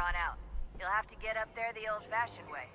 on out. You'll have to get up there the old-fashioned way.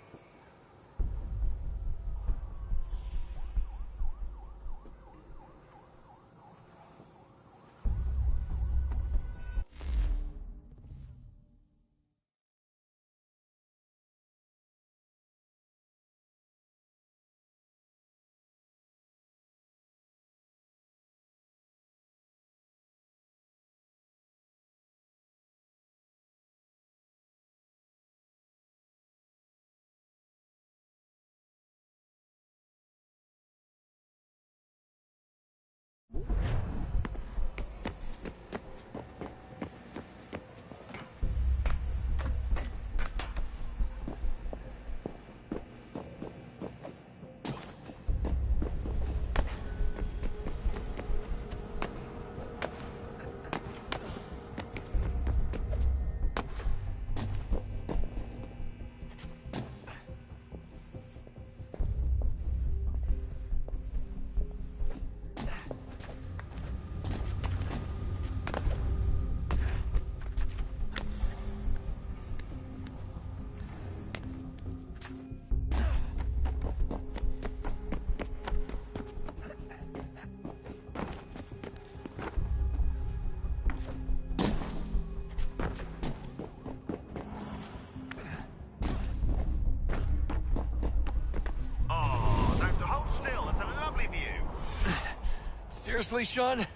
Seriously, Sean?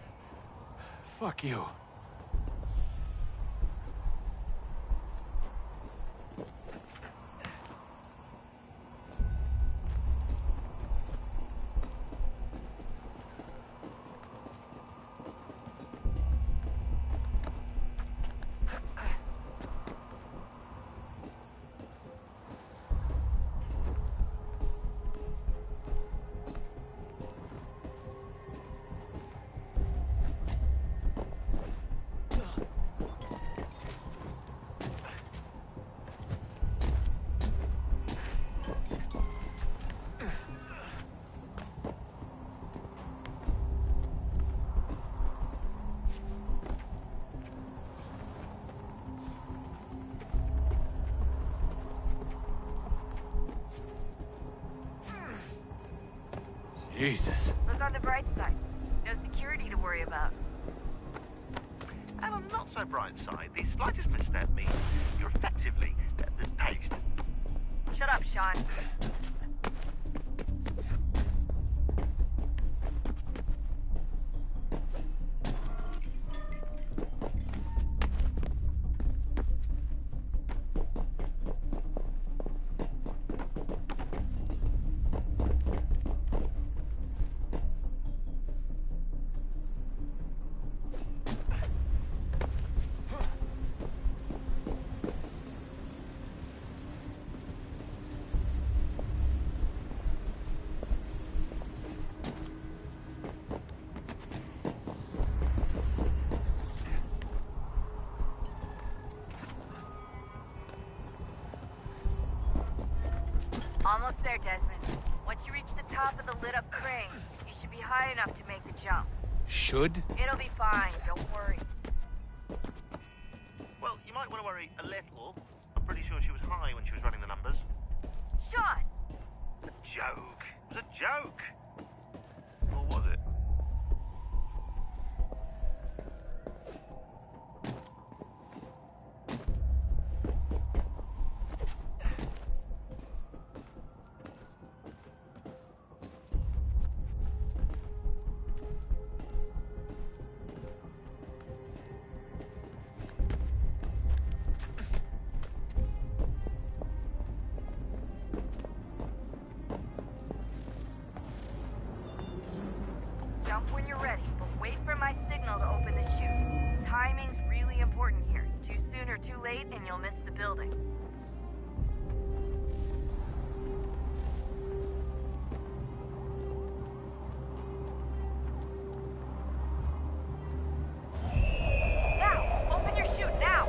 Fuck you. Jesus. Look on the bright side. No security to worry about. And on the not so bright side, the slightest misstep means you're effectively paced. Shut up, Sean. Almost there, Desmond. Once you reach the top of the lit-up crane, you should be high enough to make the jump. Should? It'll be fine, don't worry. Well, you might want to worry a little. I'm pretty sure she was high when she was running the numbers. Sean! A joke. It was a joke. Or was it? Jump when you're ready, but wait for my signal to open the chute. Timing's really important here. Too soon or too late, and you'll miss the building. Now! Open your chute, now!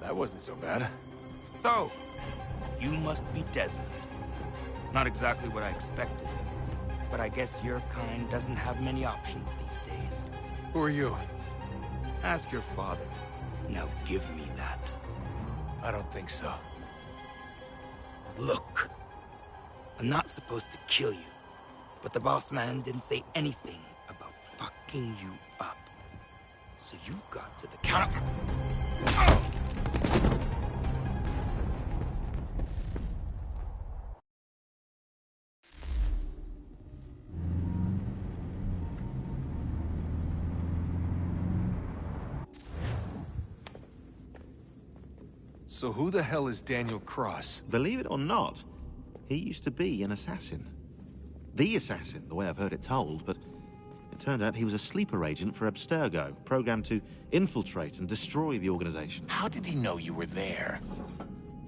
That wasn't so bad. So, you must be Desmond. Not exactly what I expected, but I guess your kind doesn't have many options these days. Who are you? Ask your father. Now give me that. I don't think so. Look, I'm not supposed to kill you, but the boss man didn't say anything about fucking you up. So you got to the counter. So who the hell is Daniel Cross? Believe it or not, he used to be an assassin. The assassin, the way I've heard it told, but it turned out he was a sleeper agent for Abstergo, programmed to infiltrate and destroy the organization. How did he know you were there?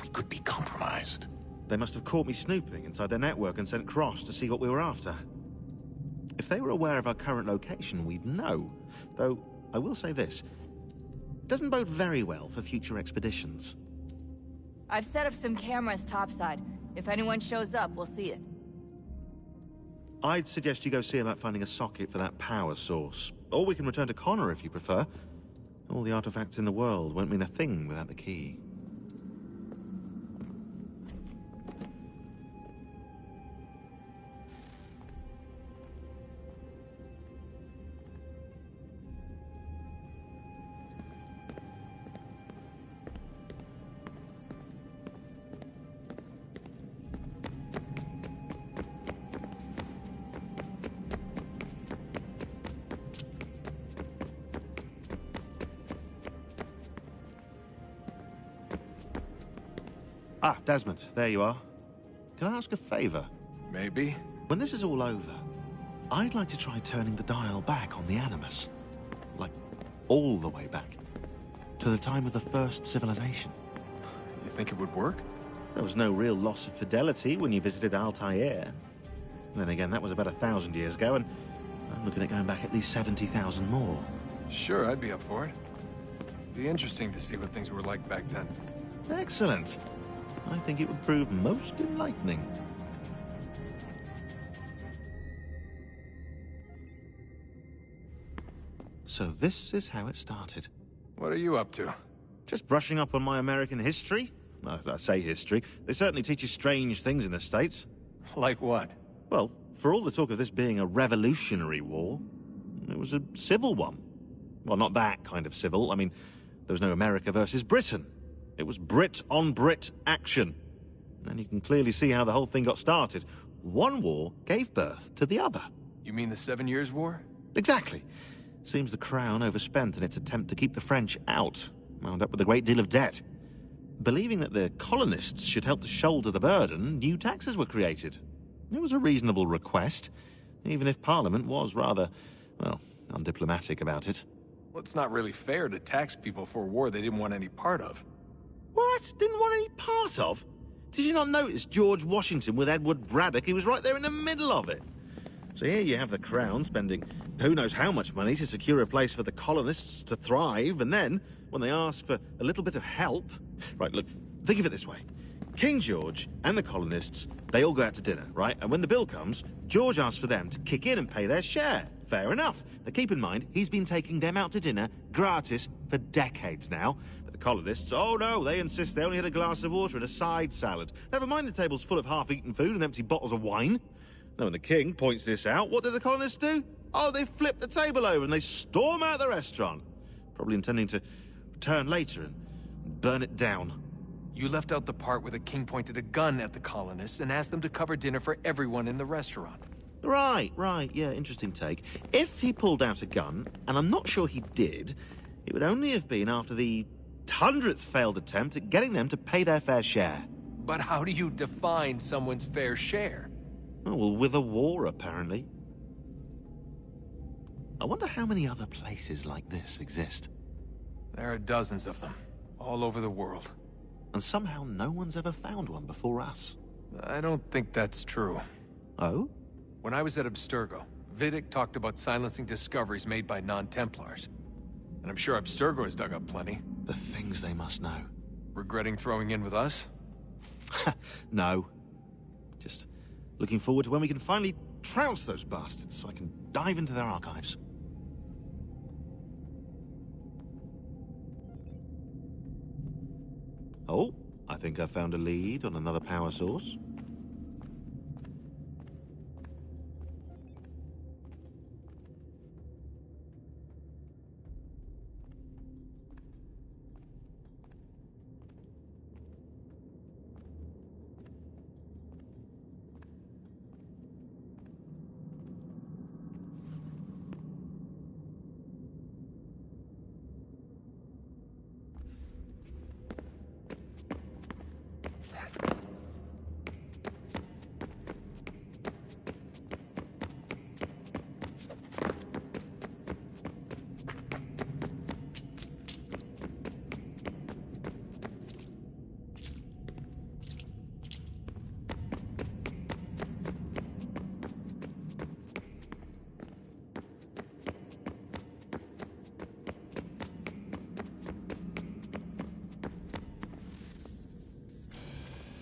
We could be compromised. They must have caught me snooping inside their network and sent Cross to see what we were after. If they were aware of our current location, we'd know. Though, I will say this. It doesn't bode very well for future expeditions. I've set up some cameras topside. If anyone shows up, we'll see it. I'd suggest you go see about finding a socket for that power source. Or we can return to Connor if you prefer. All the artifacts in the world won't mean a thing without the key. Ah, Desmond, there you are. Can I ask a favor? Maybe? When this is all over, I'd like to try turning the dial back on the Animus. Like, all the way back. To the time of the first civilization. You think it would work? There was no real loss of fidelity when you visited Altair. Then again, that was about 1,000 years ago, and I'm looking at going back at least 70,000 more. Sure, I'd be up for it. Be interesting to see what things were like back then. Excellent. I think it would prove most enlightening. So this is how it started. What are you up to? Just brushing up on my American history. Well, I say history. They certainly teach you strange things in the States. Like what? Well, for all the talk of this being a revolutionary war, it was a civil one. Well, not that kind of civil. I mean, there was no America versus Britain. It was Brit on Brit action. And you can clearly see how the whole thing got started. One war gave birth to the other. You mean the 7 Years' War? Exactly. Seems the Crown overspent in its attempt to keep the French out, wound up with a great deal of debt. Believing that the colonists should help to shoulder the burden, new taxes were created. It was a reasonable request, even if Parliament was rather, well, undiplomatic about it. Well, it's not really fair to tax people for a war they didn't want any part of. What? Didn't want any part of? Did you not notice George Washington with Edward Braddock? He was right there in the middle of it. So here you have the Crown spending who knows how much money to secure a place for the colonists to thrive, and then, when they ask for a little bit of help... Right, look, think of it this way. King George and the colonists, they all go out to dinner, right? And when the bill comes, George asks for them to kick in and pay their share. Fair enough. But keep in mind, he's been taking them out to dinner gratis for decades now. But the colonists, oh no, they insist they only had a glass of water and a side salad. Never mind the table's full of half-eaten food and empty bottles of wine. Now, when the king points this out, what do the colonists do? Oh, they flip the table over and they storm out the restaurant. Probably intending to return later and burn it down. You left out the part where the king pointed a gun at the colonists and asked them to cover dinner for everyone in the restaurant. Right, yeah, interesting take. If he pulled out a gun, and I'm not sure he did, it would only have been after the 100th failed attempt at getting them to pay their fair share. But how do you define someone's fair share? Oh, well, with a war, apparently. I wonder how many other places like this exist. There are dozens of them, all over the world. And somehow no one's ever found one before us. I don't think that's true. Oh? When I was at Abstergo, Vidic talked about silencing discoveries made by non-Templars. And I'm sure Abstergo has dug up plenty. The things they must know. Regretting throwing in with us? No. Just looking forward to when we can finally trounce those bastards so I can dive into their archives. Oh, I think I found a lead on another power source.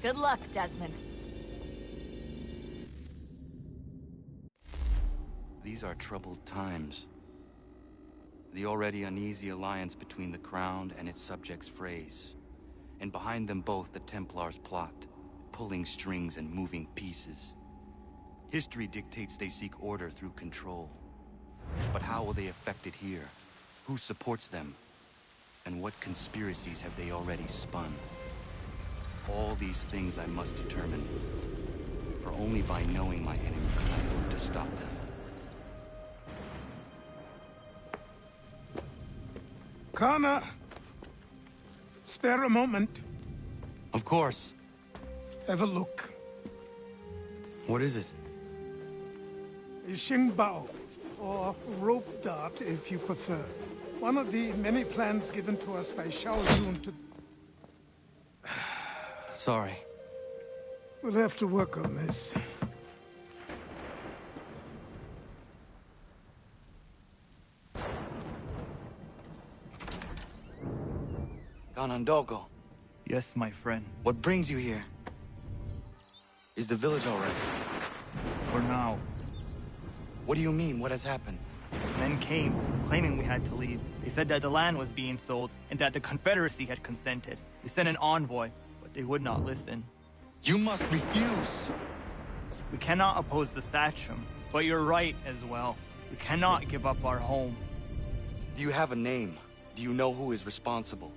Good luck, Desmond. These are troubled times. The already uneasy alliance between the Crown and its subjects frays. And behind them both the Templars plot, pulling strings and moving pieces. History dictates they seek order through control. But how will they affect it here? Who supports them? And what conspiracies have they already spun? All these things I must determine. For only by knowing my enemy can I hope to stop them. Connor! Spare a moment. Of course. Have a look. What is it? A Xingbao, or rope dart if you prefer. One of the many plans given to us by Shao Yun to... Sorry. We'll have to work on this. Ganondogo, Yes, my friend. what brings you here? Is the village all right? For now. What do you mean? What has happened? Men came, claiming we had to leave. They said that the land was being sold, and that the Confederacy had consented. We sent an envoy, but they would not listen. You must refuse! We cannot oppose the Sachem, but you're right as well. We cannot give up our home. Do you have a name? Do you know who is responsible?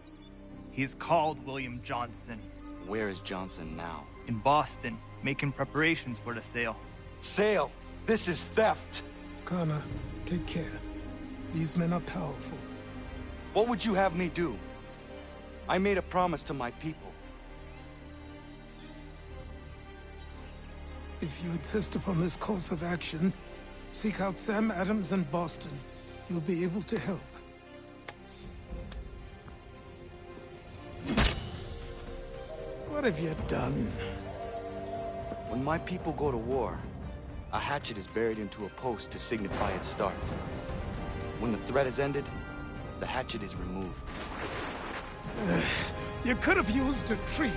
He's called William Johnson. Where is Johnson now? In Boston, making preparations for the sale. Sale! This is theft! Connor, take care. These men are powerful. What would you have me do? I made a promise to my people. If you insist upon this course of action, seek out Sam Adams in Boston. He'll be able to help. What have you done? When my people go to war, a hatchet is buried into a post to signify its start. When the threat is ended, the hatchet is removed. You could have used a tree.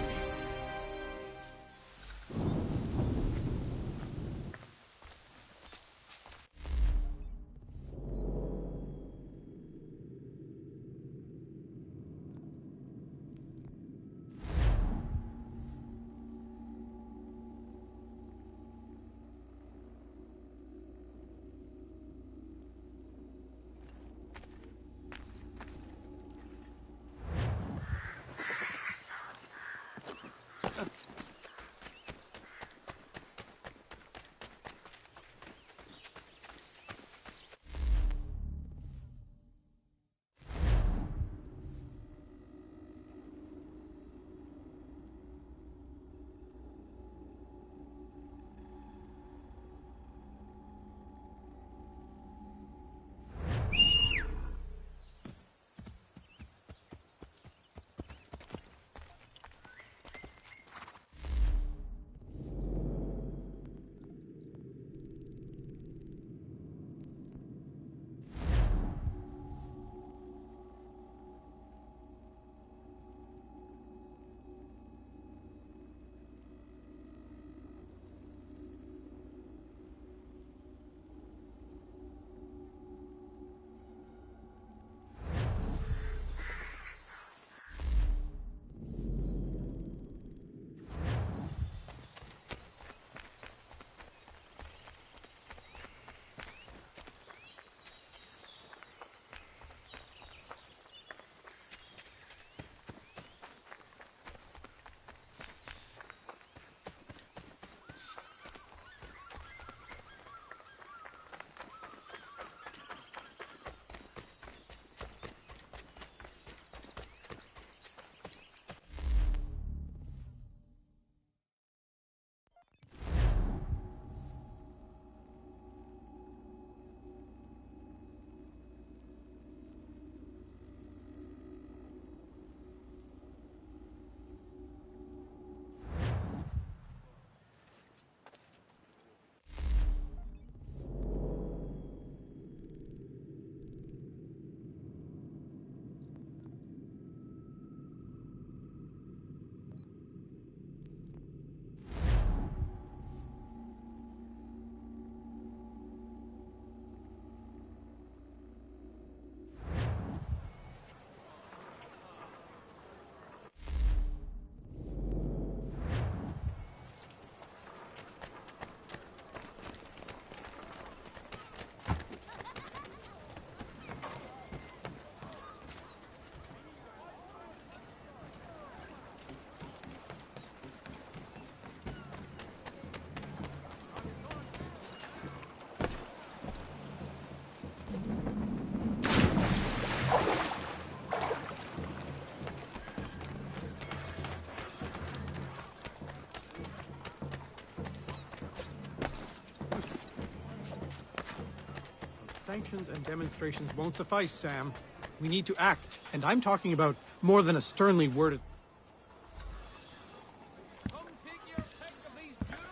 Sanctions and demonstrations won't suffice, Sam. We need to act, and I'm talking about more than a sternly worded...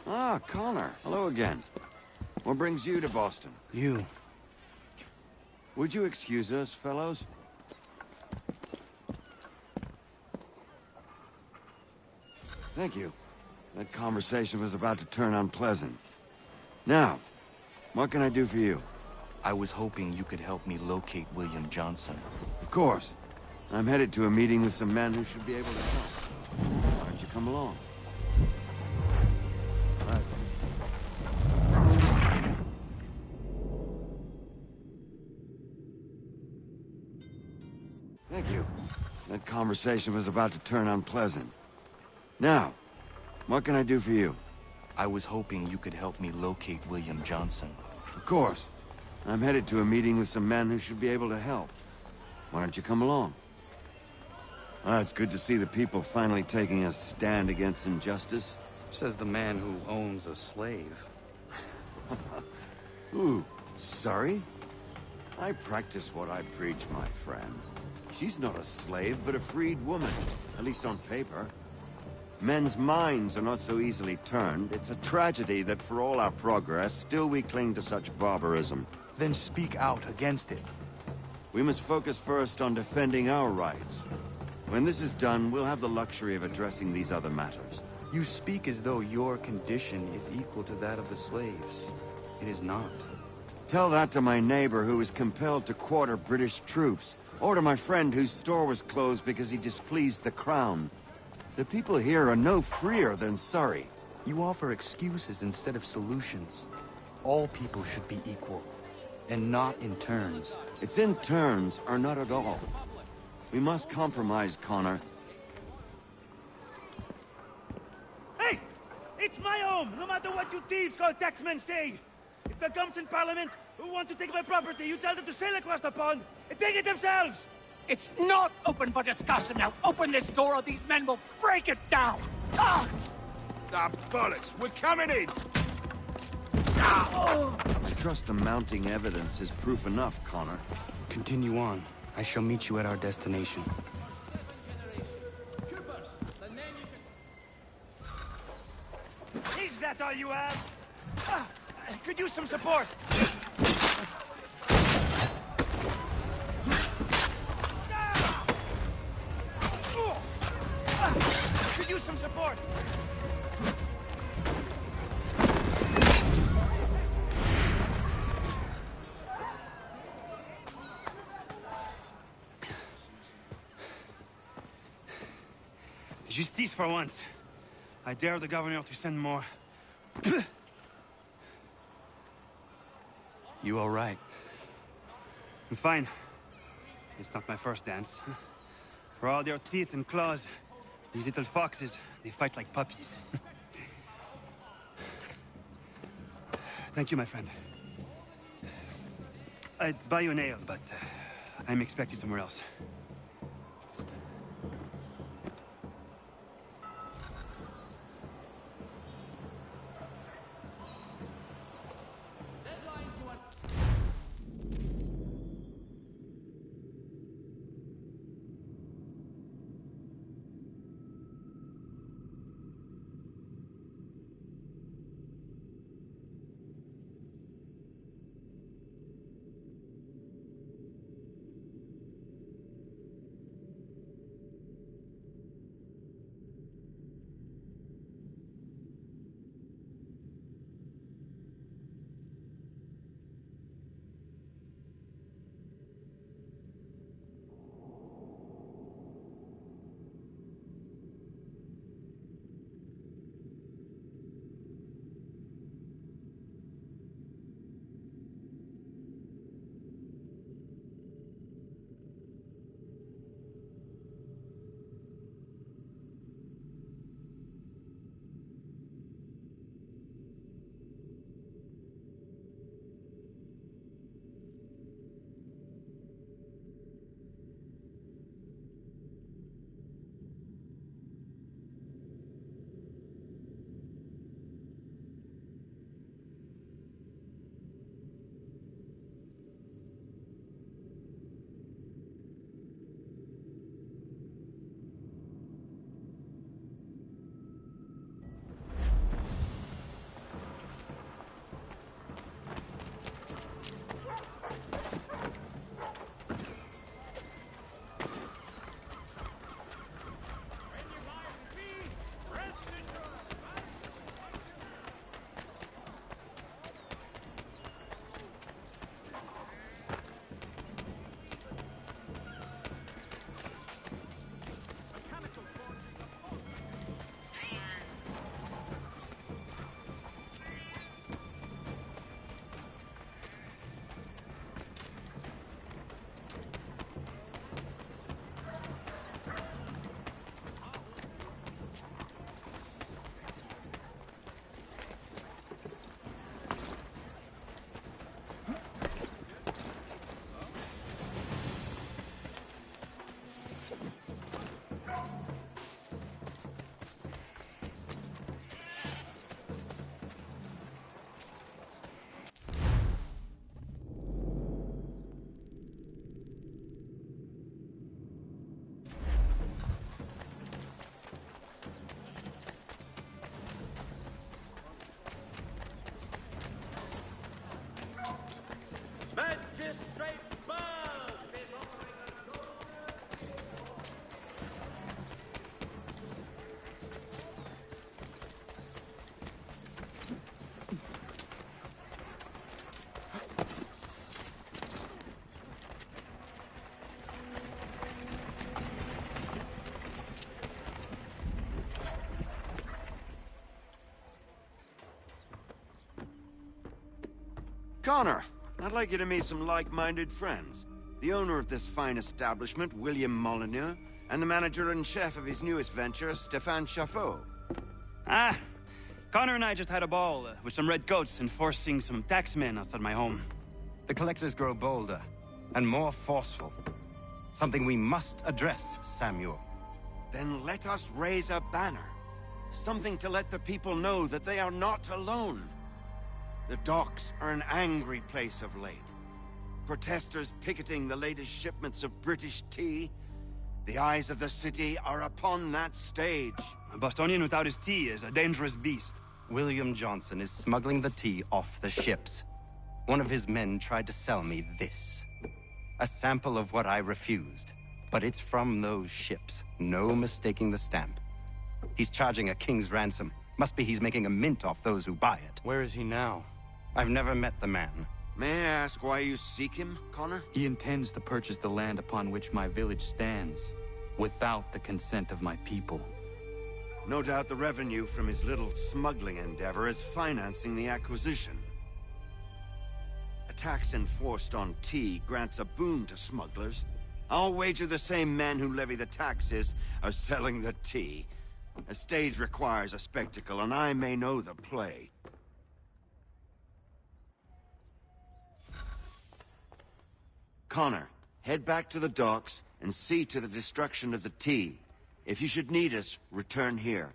Ah, Connor. Hello again. What brings you to Boston? You. Would you excuse us, fellows? Thank you. That conversation was about to turn unpleasant. Now, what can I do for you? I was hoping you could help me locate William Johnson. Of course. I'm headed to a meeting with some men who should be able to help. Why don't you come along? Thank you. That conversation was about to turn unpleasant. Now, what can I do for you? I was hoping you could help me locate William Johnson. Of course. I'm headed to a meeting with some men who should be able to help. Why don't you come along? It's good to see the people finally taking a stand against injustice. Says the man who owns a slave. Ooh, sorry? I practice what I preach, my friend. She's not a slave, but a freed woman, at least on paper. Men's minds are not so easily turned. It's a tragedy that for all our progress, still we cling to such barbarism. Then speak out against it. We must focus first on defending our rights. When this is done, we'll have the luxury of addressing these other matters. You speak as though your condition is equal to that of the slaves. It is not. Tell that to my neighbor who was compelled to quarter British troops, or to my friend whose store was closed because he displeased the Crown. The people here are no freer than Surrey. You offer excuses instead of solutions. All people should be equal, and not in turns. It's in turns, or not at all. We must compromise, Connor. Hey! It's my home, no matter what you thieves called taxmen say! If there comes in Parliament who want to take my property, you tell them to sail across the pond and take it themselves! It's not open for discussion now. Open this door or these men will break it down. Ah! Ah, bollocks! We're coming in! I trust the mounting evidence is proof enough, Connor. Continue on. I shall meet you at our destination. Is that all you have? Could use some support! Could use some support! Justice for once. I dare the governor to send more. You all right? I'm fine. It's not my first dance. For all their teeth and claws, these little foxes, they fight like puppies. Thank you, my friend. I'd buy you an ale, but I'm expected somewhere else. Connor, I'd like you to meet some like-minded friends. The owner of this fine establishment, William Molyneux, and the manager and chef of his newest venture, Stéphane Chaffeau. Ah, Connor and I just had a ball with some redcoats enforcing some taxmen outside my home. The collectors grow bolder and more forceful. Something we must address, Samuel. Then let us raise a banner. Something to let the people know that they are not alone. The docks are an angry place of late. Protesters picketing the latest shipments of British tea. The eyes of the city are upon that stage. A Bostonian without his tea is a dangerous beast. William Johnson is smuggling the tea off the ships. One of his men tried to sell me this. A sample of what I refused. But it's from those ships. No mistaking the stamp. He's charging a king's ransom. Must be he's making a mint off those who buy it. Where is he now? I've never met the man. May I ask why you seek him, Connor? He intends to purchase the land upon which my village stands, without the consent of my people. No doubt the revenue from his little smuggling endeavor is financing the acquisition. A tax enforced on tea grants a boon to smugglers. I'll wager the same men who levy the taxes are selling the tea. A stage requires a spectacle, and I may know the play. Connor, head back to the docks and see to the destruction of the tea. If you should need us, return here.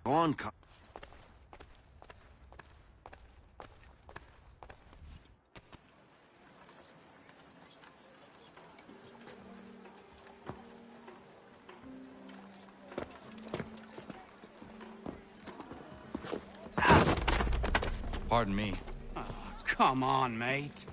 Go on, Pardon me. Oh, come on, mate.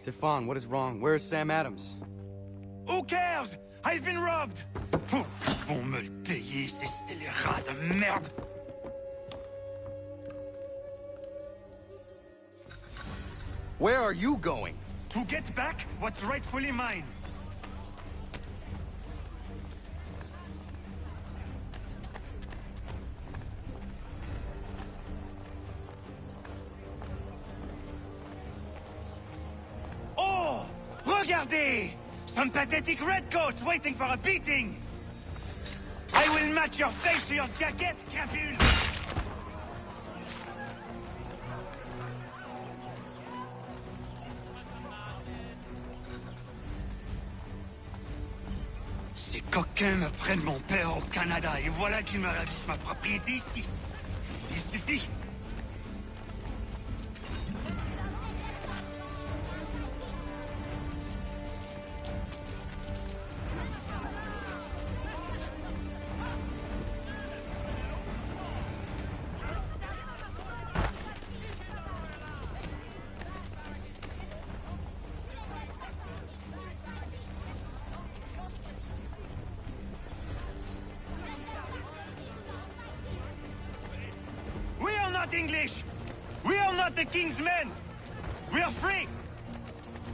Stefan, what is wrong? Where is Sam Adams? Who cares? I've been robbed! Oh, vont me le payer, ces scélérats de merde! Where are you going? To get back what's rightfully mine. Oh! Regardez! Some pathetic redcoats waiting for a beating! I will match your face to your jacket, Capule! Ces coquins me prennent mon père au Canada et voilà qu'ils me ravissent ma propriété ici. Il suffit. English! We are not the king's men! We are free!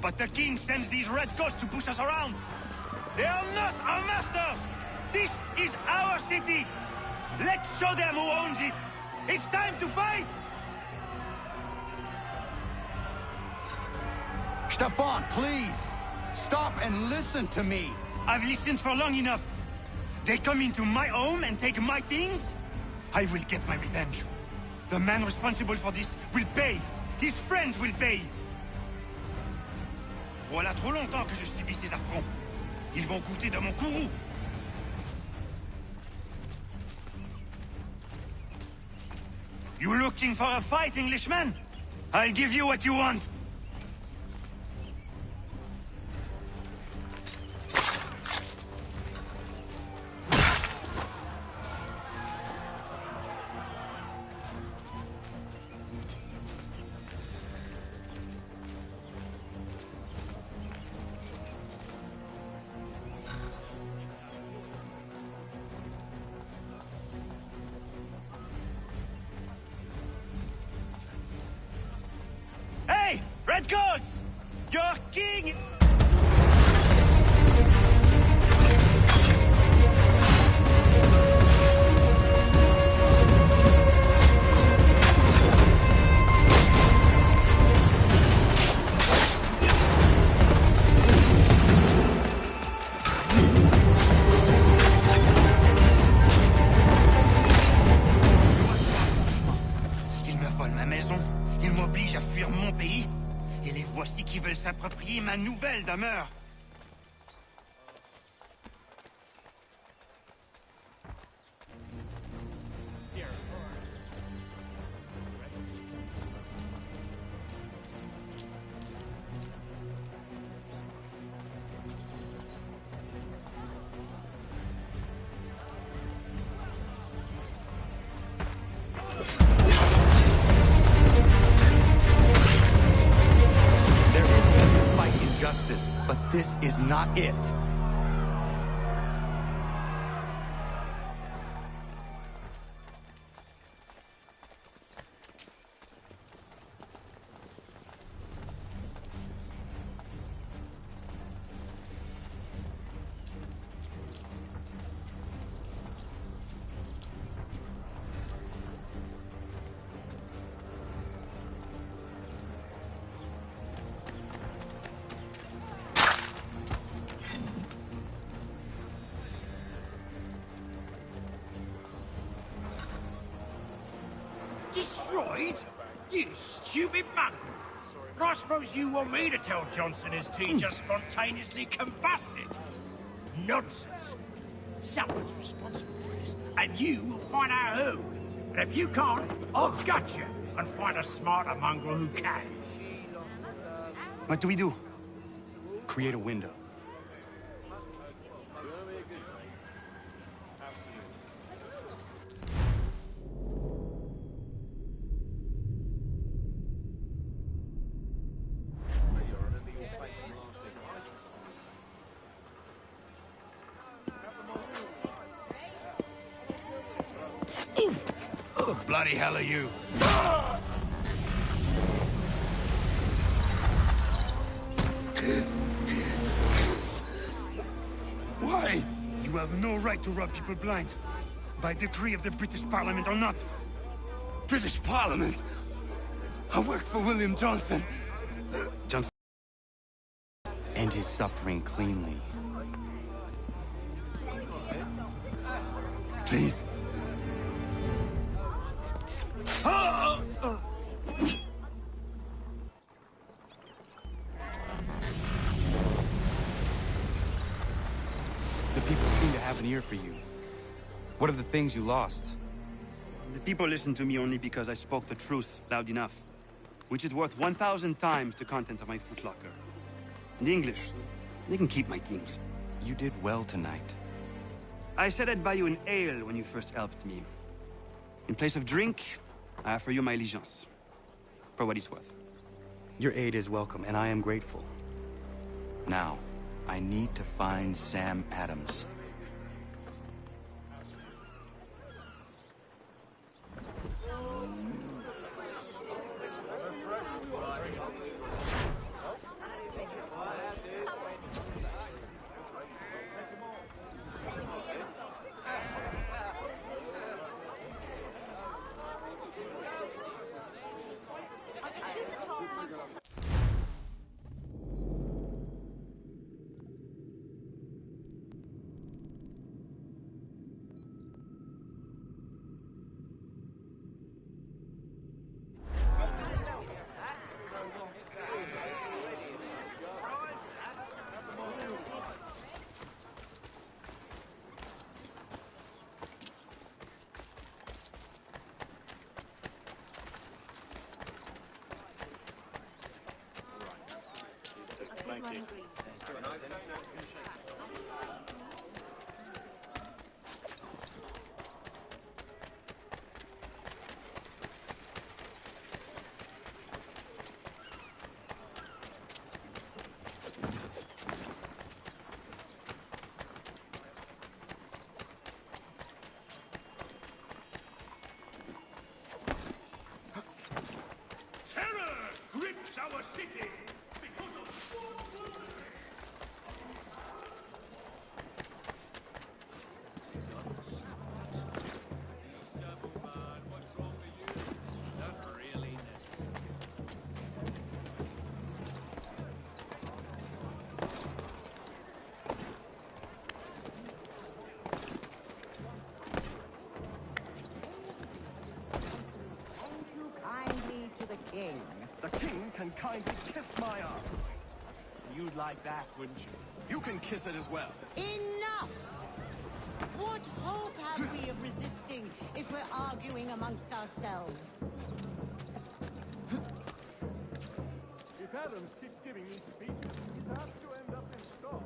But the king sends these redcoats to push us around! They are not our masters! This is our city! Let's show them who owns it! It's time to fight! Stefan, please! Stop and listen to me! I've listened for long enough. They come into my home and take my things? I will get my revenge. The man responsible for this will pay. His friends will pay. Voilà trop longtemps que je subis ces affronts. Ils vont goûter de mon courroux. You looking for a fight, Englishman? I'll give you what you want. Hey! Redcoats! Your king! Ils me volent ma maison. Ils m'obligent à fuir mon pays. Et les voici qui veulent s'approprier ma nouvelle demeure. But this is not it. Destroyed? You stupid mongrel! I suppose you want me to tell Johnson his tea just spontaneously combusted? Nonsense. Someone's responsible for this, and you will find out who. And if you can't, I'll gut you and find a smarter mongrel who can. What do we do? Create a window. bloody hell are you? Why? You have no right to rob people blind. By decree of the British Parliament or not. British Parliament? I worked for William Johnson. Johnson. End his suffering cleanly. Please. The people seem to have an ear for you. What are the things you lost? The people listen to me only because I spoke the truth loud enough, which is worth 1,000 times the content of my footlocker. The English, they can keep my things. You did well tonight. I said I'd buy you an ale when you first helped me. In place of drink, I offer you my allegiance. For what it's worth. Your aid is welcome, and I am grateful. Now, I need to find Sam Adams. Terror grips our city because of king. The king can kindly kiss my arm. You'd like that, wouldn't you? You can kiss it as well. Enough! What hope have we of resisting if we're arguing amongst ourselves? If Adams keeps giving me speeches, he's apt to end up in stall.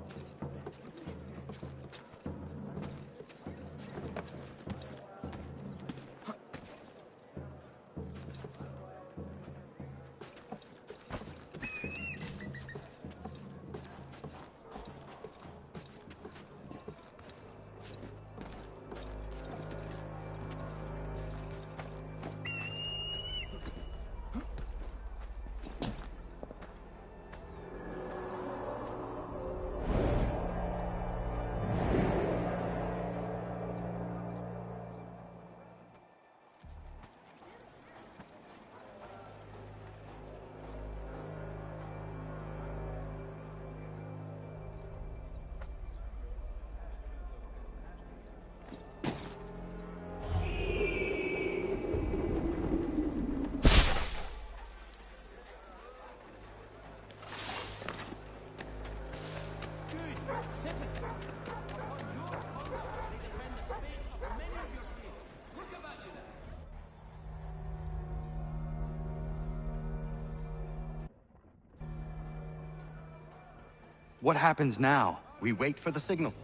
What happens now? We wait for the signal.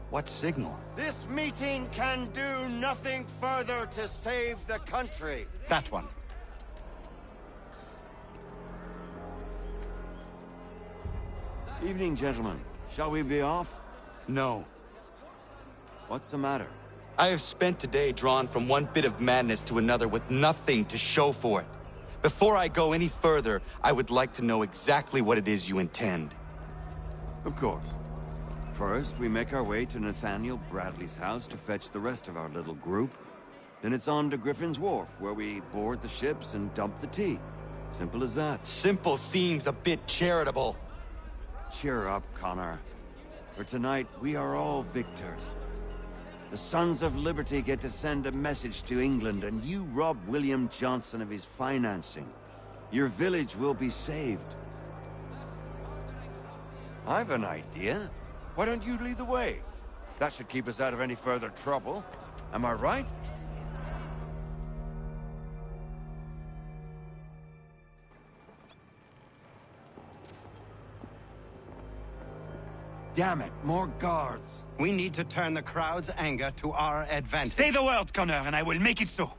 What signal? This meeting can do nothing further to save the country. That one. Evening, gentlemen. Shall we be off? No. What's the matter? I have spent today drawn from one bit of madness to another with nothing to show for it. Before I go any further, I would like to know exactly what it is you intend. Of course. First, we make our way to Nathaniel Bradley's house to fetch the rest of our little group. Then it's on to Griffin's Wharf, where we board the ships and dump the tea. Simple as that. Simple seems a bit charitable. Cheer up, Connor. For tonight, we are all victors. The Sons of Liberty get to send a message to England, and you rob William Johnson of his financing. Your village will be saved. I've an idea. Why don't you lead the way? That should keep us out of any further trouble. Am I right? Damn it, more guards. We need to turn the crowd's anger to our advantage. Say the word, Connor, and I will make it so.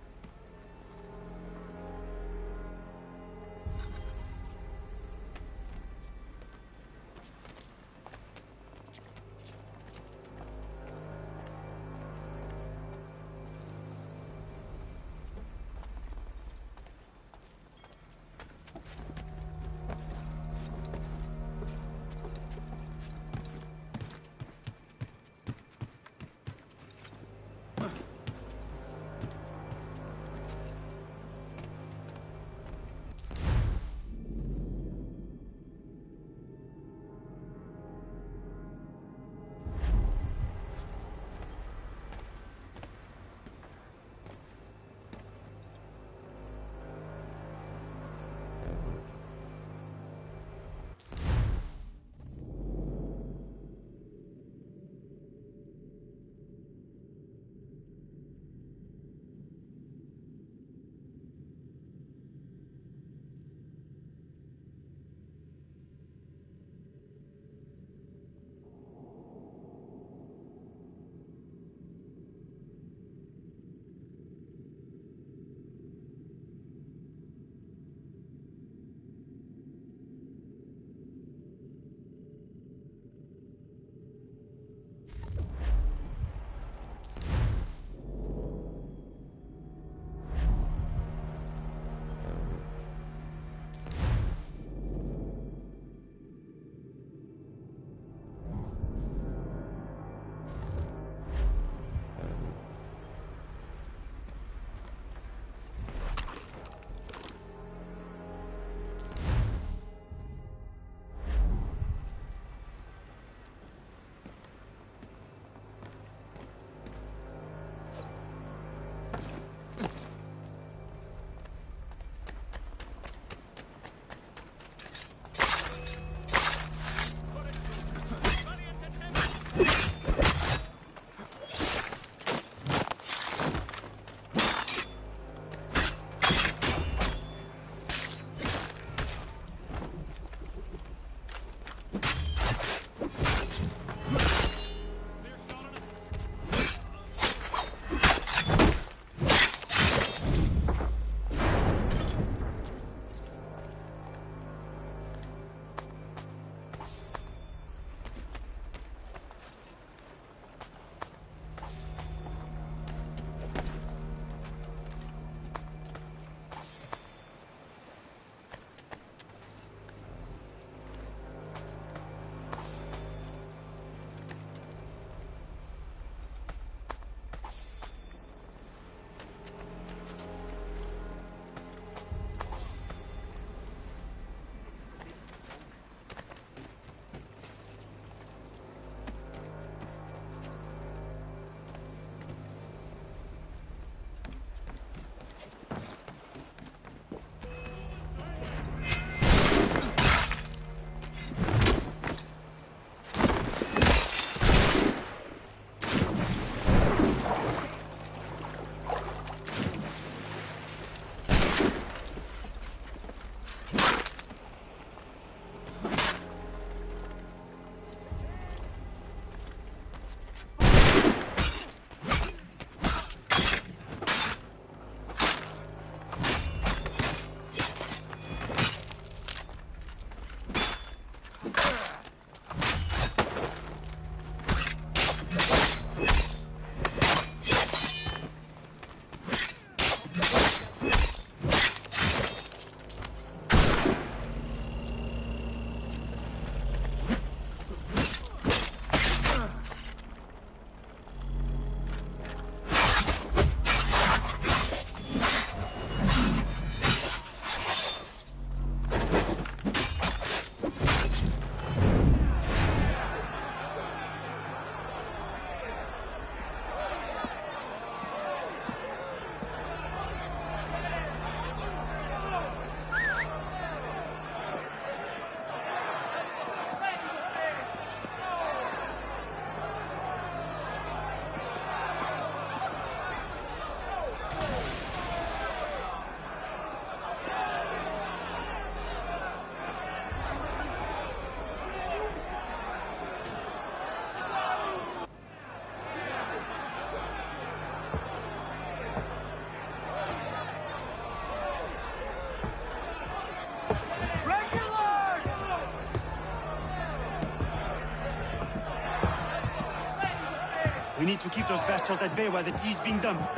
We need to keep those bastards at bay while the tea is being dumped.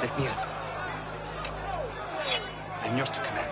Let me help. I'm yours to command.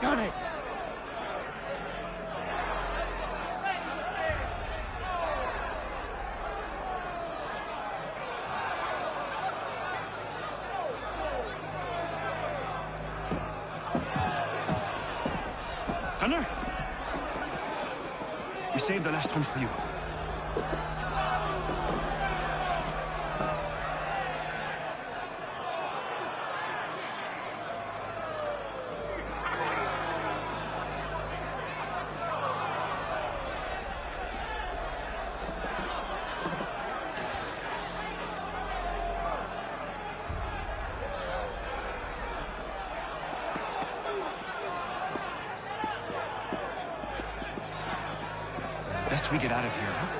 Done it! Gunner? We saved the last one for you. we get out of here.